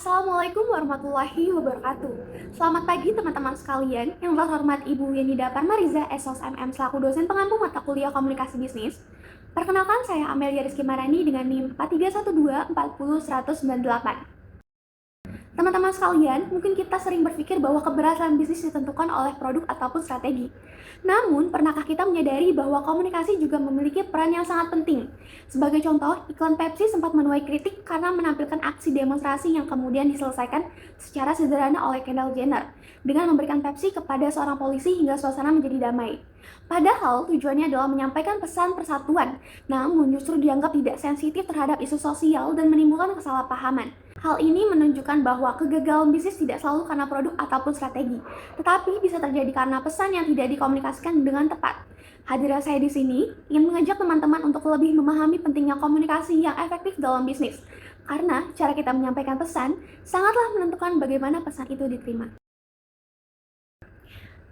Assalamualaikum warahmatullahi wabarakatuh. Selamat pagi teman-teman sekalian. Yang terhormat Ibu Yenida Parmariza, SOS MM selaku dosen pengampu mata kuliah komunikasi bisnis. Perkenalkan, saya Amelia Rizky Marani dengan NIM 4312400198. Teman-teman sekalian, mungkin kita sering berpikir bahwa keberhasilan bisnis ditentukan oleh produk ataupun strategi. Namun, pernahkah kita menyadari bahwa komunikasi juga memiliki peran yang sangat penting? Sebagai contoh, iklan Pepsi sempat menuai kritik karena menampilkan aksi demonstrasi yang kemudian diselesaikan secara sederhana oleh Kendall Jenner dengan memberikan Pepsi kepada seorang polisi hingga suasana menjadi damai. Padahal tujuannya adalah menyampaikan pesan persatuan, namun justru dianggap tidak sensitif terhadap isu sosial dan menimbulkan kesalahpahaman. Hal ini menunjukkan bahwa kegagalan bisnis tidak selalu karena produk ataupun strategi, tetapi bisa terjadi karena pesan yang tidak dikomunikasikan dengan tepat. Hadirnya saya di sini ingin mengajak teman-teman untuk lebih memahami pentingnya komunikasi yang efektif dalam bisnis, karena cara kita menyampaikan pesan sangatlah menentukan bagaimana pesan itu diterima.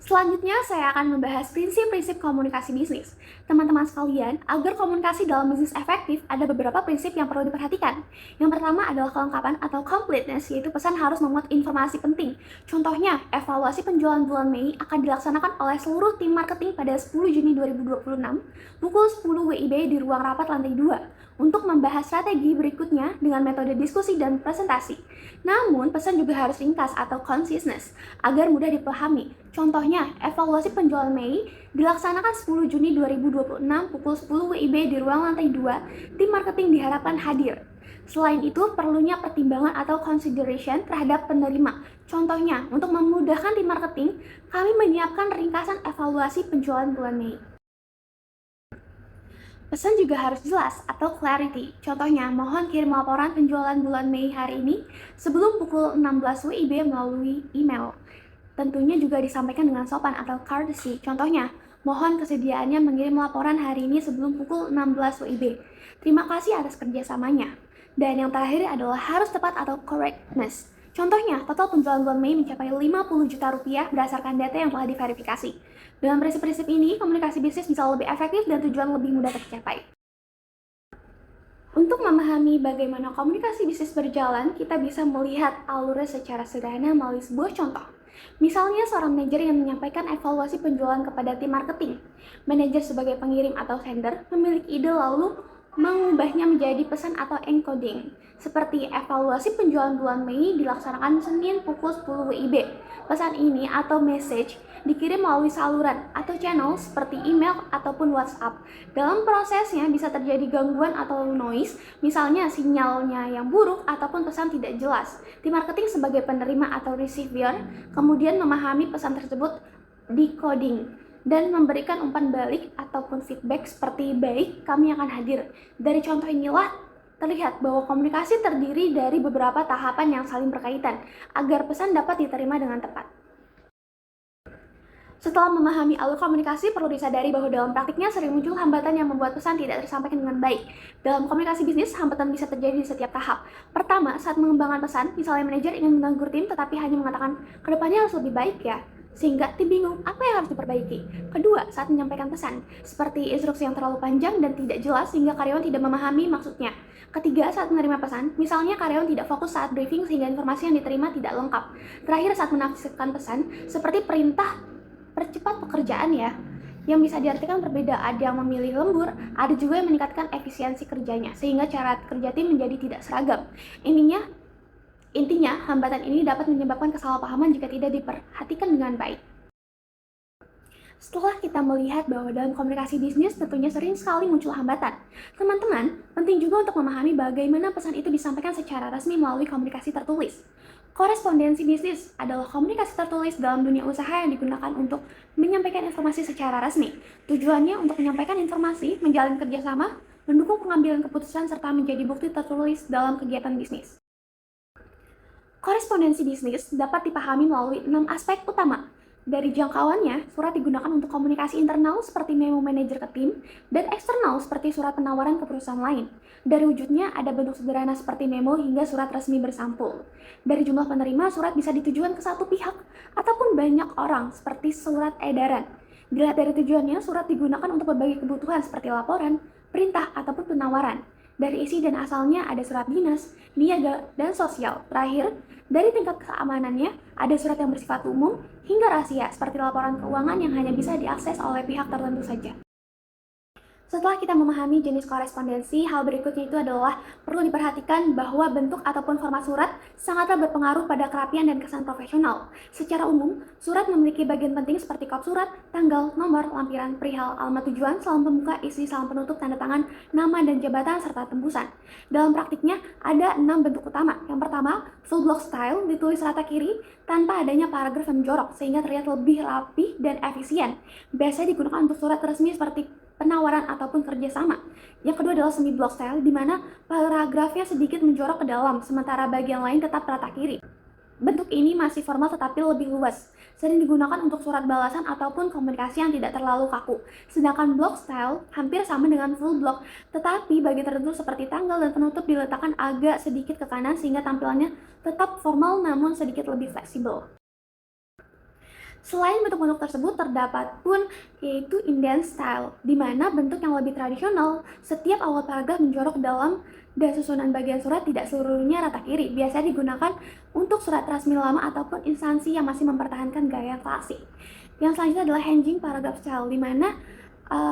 Selanjutnya, saya akan membahas prinsip-prinsip komunikasi bisnis. Teman-teman sekalian, agar komunikasi dalam bisnis efektif, ada beberapa prinsip yang perlu diperhatikan. Yang pertama adalah kelengkapan atau completeness, yaitu pesan harus memuat informasi penting. Contohnya, evaluasi penjualan bulan Mei akan dilaksanakan oleh seluruh tim marketing pada 10 Juni 2026, pukul 10 WIB di ruang rapat lantai 2, untuk membahas strategi berikutnya dengan metode diskusi dan presentasi. Namun, pesan juga harus ringkas atau conciseness, agar mudah dipahami. Contohnya, evaluasi penjualan Mei dilaksanakan 10 Juni 2026 pukul 10 WIB di ruang lantai 2, tim marketing diharapkan hadir. Selain itu, perlunya pertimbangan atau consideration terhadap penerima. Contohnya, untuk memudahkan tim marketing, kami menyiapkan ringkasan evaluasi penjualan bulan Mei. Pesan juga harus jelas atau clarity. Contohnya, mohon kirim laporan penjualan bulan Mei hari ini sebelum pukul 16 WIB melalui email. Tentunya juga disampaikan dengan sopan atau courtesy. Contohnya, mohon kesediaannya mengirim laporan hari ini sebelum pukul 16 WIB. Terima kasih atas kerjasamanya. Dan yang terakhir adalah harus tepat atau correctness. Contohnya, total penjualan bulan Mei mencapai 50 juta rupiah berdasarkan data yang telah diverifikasi. Dengan prinsip-prinsip ini, komunikasi bisnis bisa lebih efektif dan tujuan lebih mudah tercapai. Untuk memahami bagaimana komunikasi bisnis berjalan, kita bisa melihat alurnya secara sederhana melalui sebuah contoh. Misalnya, seorang manajer yang menyampaikan evaluasi penjualan kepada tim marketing. Manajer sebagai pengirim atau sender memiliki ide lalu mengubahnya menjadi pesan atau encoding. Seperti evaluasi penjualan bulan Mei dilaksanakan Senin pukul 10 WIB. Pesan ini atau message dikirim melalui saluran atau channel seperti email ataupun WhatsApp. Dalam prosesnya bisa terjadi gangguan atau noise, misalnya sinyalnya yang buruk ataupun pesan tidak jelas. Tim marketing sebagai penerima atau receiver kemudian memahami pesan tersebut decoding dan memberikan umpan balik ataupun feedback seperti baik, kami akan hadir. Dari contoh inilah terlihat bahwa komunikasi terdiri dari beberapa tahapan yang saling berkaitan agar pesan dapat diterima dengan tepat. Setelah memahami alur komunikasi, perlu disadari bahwa dalam praktiknya sering muncul hambatan yang membuat pesan tidak tersampaikan dengan baik. Dalam komunikasi bisnis, hambatan bisa terjadi di setiap tahap. Pertama, saat mengembangkan pesan, misalnya manajer ingin menegur tim tetapi hanya mengatakan, kedepannya harus lebih baik ya, sehingga tim bingung apa yang harus diperbaiki. Kedua, saat menyampaikan pesan, seperti instruksi yang terlalu panjang dan tidak jelas sehingga karyawan tidak memahami maksudnya. Ketiga, saat menerima pesan, misalnya karyawan tidak fokus saat briefing sehingga informasi yang diterima tidak lengkap. Terakhir, saat menafsirkan pesan, seperti perintah percepat pekerjaan ya, yang bisa diartikan berbeda. Ada yang memilih lembur, ada juga yang meningkatkan efisiensi kerjanya, sehingga cara kerja tim menjadi tidak seragam. Intinya, hambatan ini dapat menyebabkan kesalahpahaman jika tidak diperhatikan dengan baik. Setelah kita melihat bahwa dalam komunikasi bisnis tentunya sering sekali muncul hambatan, teman-teman, penting juga untuk memahami bagaimana pesan itu disampaikan secara resmi melalui komunikasi tertulis. Korespondensi bisnis adalah komunikasi tertulis dalam dunia usaha yang digunakan untuk menyampaikan informasi secara resmi. Tujuannya untuk menyampaikan informasi, menjalin kerjasama, mendukung pengambilan keputusan, serta menjadi bukti tertulis dalam kegiatan bisnis. Korespondensi bisnis dapat dipahami melalui 6 aspek utama. Dari jangkauannya, surat digunakan untuk komunikasi internal seperti memo manajer ke tim, dan eksternal seperti surat penawaran ke perusahaan lain. Dari wujudnya ada bentuk sederhana seperti memo hingga surat resmi bersampul. Dari jumlah penerima, surat bisa ditujukan ke satu pihak ataupun banyak orang seperti surat edaran. Dilihat dari tujuannya, surat digunakan untuk berbagai kebutuhan seperti laporan, perintah, ataupun penawaran. Dari isi dan asalnya ada surat dinas, niaga, dan sosial. Terakhir, dari tingkat keamanannya, ada surat yang bersifat umum hingga rahasia, seperti laporan keuangan yang hanya bisa diakses oleh pihak tertentu saja. Setelah kita memahami jenis korespondensi, hal berikutnya itu adalah perlu diperhatikan bahwa bentuk ataupun format surat sangatlah berpengaruh pada kerapian dan kesan profesional. Secara umum, surat memiliki bagian penting seperti kop surat, tanggal, nomor, lampiran, perihal, alamat tujuan, salam pembuka, isi, salam penutup, tanda tangan, nama dan jabatan, serta tembusan. Dalam praktiknya, ada 6 bentuk utama. Yang pertama, full block style, ditulis rata kiri tanpa adanya paragraf yang menjorok, sehingga terlihat lebih rapi dan efisien. Biasanya digunakan untuk surat resmi seperti penawaran ataupun kerjasama. Yang kedua adalah semi block style, di mana paragrafnya sedikit menjorok ke dalam, sementara bagian lain tetap rata kiri. Bentuk ini masih formal tetapi lebih luas, sering digunakan untuk surat balasan ataupun komunikasi yang tidak terlalu kaku. Sedangkan block style hampir sama dengan full block, tetapi bagian tertentu seperti tanggal dan penutup diletakkan agak sedikit ke kanan sehingga tampilannya tetap formal namun sedikit lebih fleksibel. Selain bentuk-bentuk tersebut, terdapat pun yaitu indent style, di mana bentuk yang lebih tradisional, setiap awal paragraf menjorok ke dalam dan susunan bagian surat tidak seluruhnya rata kiri. Biasanya digunakan untuk surat resmi lama ataupun instansi yang masih mempertahankan gaya klasik. Yang selanjutnya adalah hanging paragraph style, di mana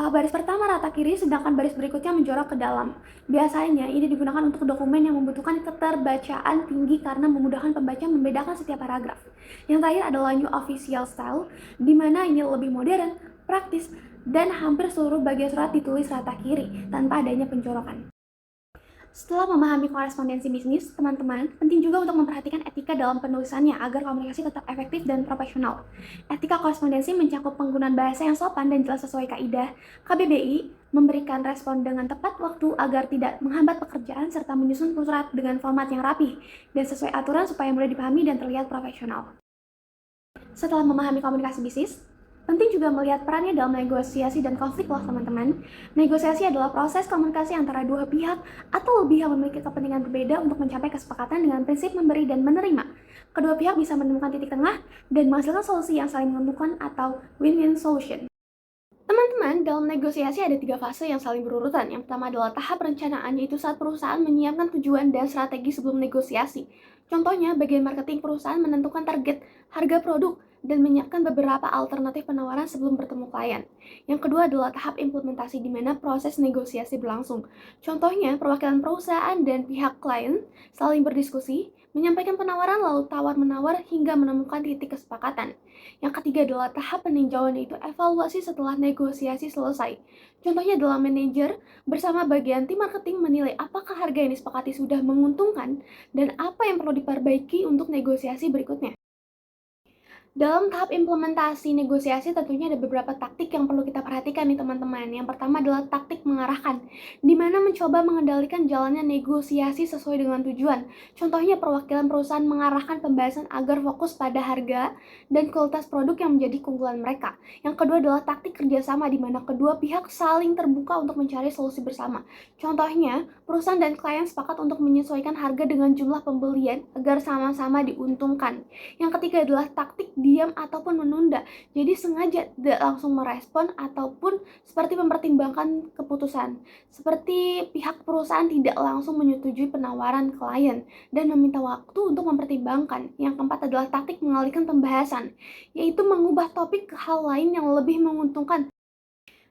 baris pertama rata kiri, sedangkan baris berikutnya menjorok ke dalam. Biasanya ini digunakan untuk dokumen yang membutuhkan keterbacaan tinggi karena memudahkan pembaca membedakan setiap paragraf. Yang terakhir adalah new official style, di mana ini lebih modern, praktis, dan hampir seluruh bagian surat ditulis rata kiri tanpa adanya penjorokan. Setelah memahami korespondensi bisnis, teman-teman penting juga untuk memperhatikan etika dalam penulisannya agar komunikasi tetap efektif dan profesional. Etika korespondensi mencakup penggunaan bahasa yang sopan dan jelas sesuai kaidah. KBBI memberikan respon dengan tepat waktu agar tidak menghambat pekerjaan serta menyusun surat dengan format yang rapi dan sesuai aturan supaya mudah dipahami dan terlihat profesional. Setelah memahami komunikasi bisnis, penting juga melihat perannya dalam negosiasi dan konflik loh teman-teman. Negosiasi adalah proses komunikasi antara dua pihak atau lebih yang memiliki kepentingan berbeda untuk mencapai kesepakatan dengan prinsip memberi dan menerima. Kedua pihak bisa menemukan titik tengah dan menghasilkan solusi yang saling menguntungkan atau win-win solution. Teman-teman, dalam negosiasi ada 3 fase yang saling berurutan. Yang pertama adalah tahap perencanaan, yaitu saat perusahaan menyiapkan tujuan dan strategi sebelum negosiasi. Contohnya, bagian marketing perusahaan menentukan target, harga produk, dan menyiapkan beberapa alternatif penawaran sebelum bertemu klien. Yang kedua adalah tahap implementasi, di mana proses negosiasi berlangsung. Contohnya, perwakilan perusahaan dan pihak klien saling berdiskusi, menyampaikan penawaran lalu tawar-menawar hingga menemukan titik kesepakatan. Yang ketiga adalah tahap peninjauan, yaitu evaluasi setelah negosiasi selesai. Contohnya adalah manajer bersama bagian tim marketing menilai apakah harga yang disepakati sudah menguntungkan dan apa yang perlu diperbaiki untuk negosiasi berikutnya. Dalam tahap implementasi negosiasi tentunya ada beberapa taktik yang perlu kita perhatikan nih teman-teman. Yang pertama adalah taktik mengarahkan, di mana mencoba mengendalikan jalannya negosiasi sesuai dengan tujuan. Contohnya perwakilan perusahaan mengarahkan pembahasan agar fokus pada harga dan kualitas produk yang menjadi keunggulan mereka. Yang kedua adalah taktik kerjasama, di mana kedua pihak saling terbuka untuk mencari solusi bersama. Contohnya, perusahaan dan klien sepakat untuk menyesuaikan harga dengan jumlah pembelian agar sama-sama diuntungkan. Yang ketiga adalah taktik diam ataupun menunda. Jadi sengaja tidak langsung merespon ataupun seperti mempertimbangkan keputusan. Seperti pihak perusahaan tidak langsung menyetujui penawaran klien dan meminta waktu untuk mempertimbangkan. Yang keempat adalah taktik mengalihkan pembahasan, yaitu mengubah topik ke hal lain yang lebih menguntungkan.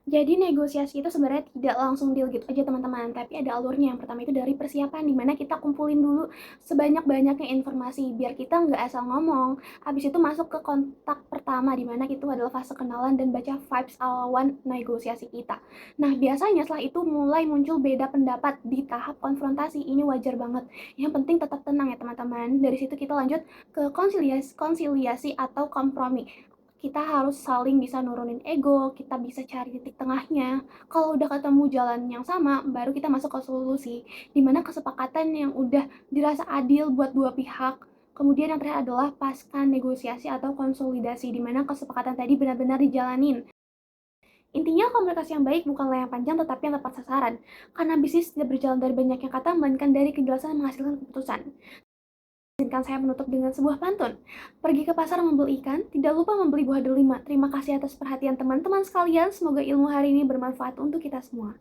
Jadi negosiasi itu sebenarnya tidak langsung deal gitu aja teman-teman, tapi ada alurnya. Yang pertama itu dari persiapan, dimana kita kumpulin dulu sebanyak-banyaknya informasi biar kita nggak asal ngomong. Habis itu masuk ke kontak pertama, dimana itu adalah fase kenalan dan baca vibes lawan negosiasi kita. Nah biasanya setelah itu mulai muncul beda pendapat di tahap konfrontasi. Ini wajar banget. Yang penting tetap tenang ya teman-teman. Dari situ kita lanjut ke konsiliasi atau kompromi. Kita harus saling bisa nurunin ego, kita bisa cari titik tengahnya. Kalau udah ketemu jalan yang sama, baru kita masuk ke solusi, dimana kesepakatan yang udah dirasa adil buat dua pihak. Kemudian yang terakhir adalah pasca negosiasi atau konsolidasi, dimana kesepakatan tadi benar-benar dijalanin. Intinya komunikasi yang baik bukanlah yang panjang tetapi yang tepat sasaran, karena bisnis tidak berjalan dari banyaknya kata, melainkan dari kejelasan menghasilkan keputusan. Izinkan saya menutup dengan sebuah pantun. Pergi ke pasar membeli ikan, tidak lupa membeli buah delima. Terima kasih atas perhatian teman-teman sekalian. Semoga ilmu hari ini bermanfaat untuk kita semua.